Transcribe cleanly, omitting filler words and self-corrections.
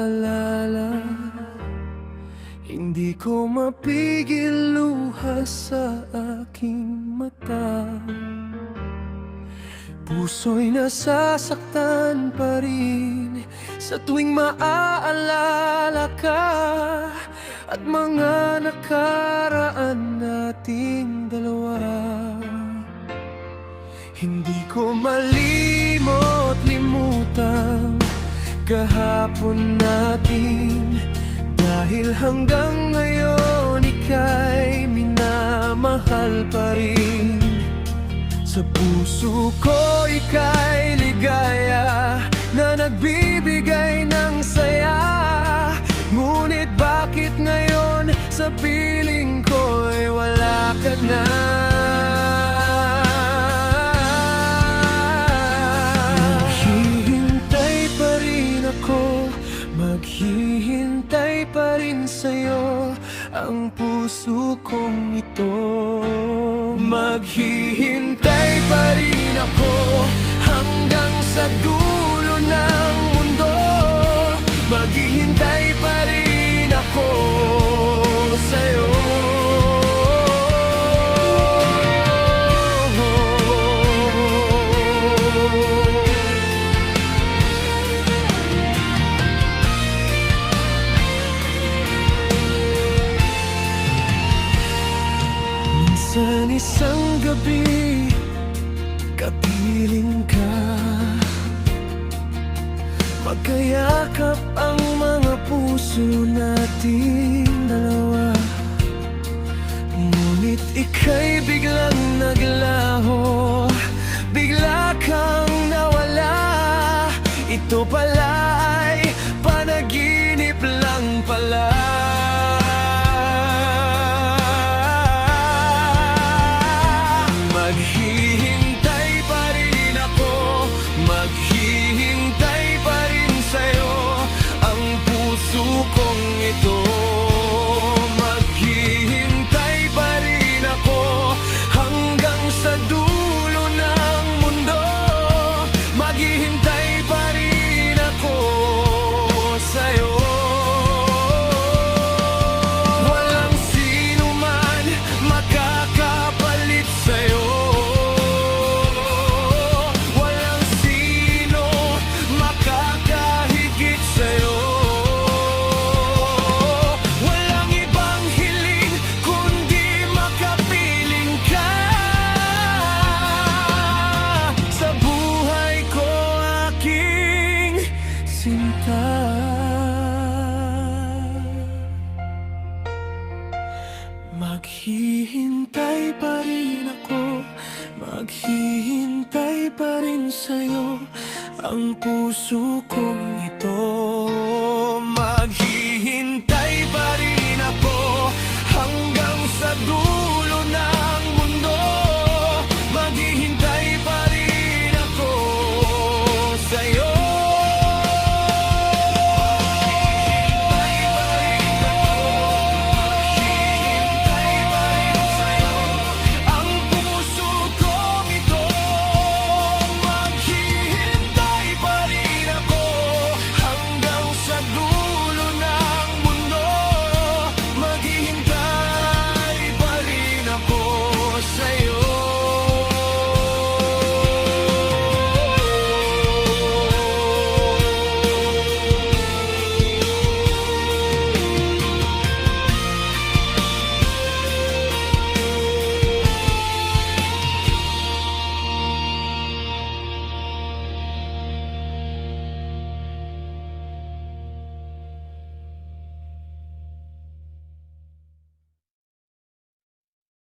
paalala. Hindi ko mapigil luha sa aking mata. Puso'y nasasaktan pa rin sa tuwing maaalala ka, at mga nakaraan nating dalawa. Hindi ko malimot-limutang kahapon natin, dahil hanggang ngayon ika'y minamahal pa rin. Sa puso ko ika'y ligaya na nagbibigay ng saya. Ngunit bakit ngayon sa piling ko'y wala ka na? Maghihintay pa rin ako, maghihintay pa rin sa'yo, ang puso kong ito. Maghihintay pa rin ako hanggang sa dulo ng mundo. Maghihintay pa rin ako sa'yo. Minsan isang gabi, kapiling ka, magkayakap ang mga puso nating dalawa. Ngunit ika'y biglang naglaho, bigla kang nawala. Ito pala ay panaginip lang pala. Maghihintay pa rin ako, maghihintay pa rin sa'yo, ang puso kong ito. Maghihintay pa rin ako hanggang sa dulo ng mundo. Maghihintay pa rin ako sa'yo. Walang sino man makakapalit sa'yo. Maghihintay pa rin ako, maghihintay pa rin sa'yo, ang puso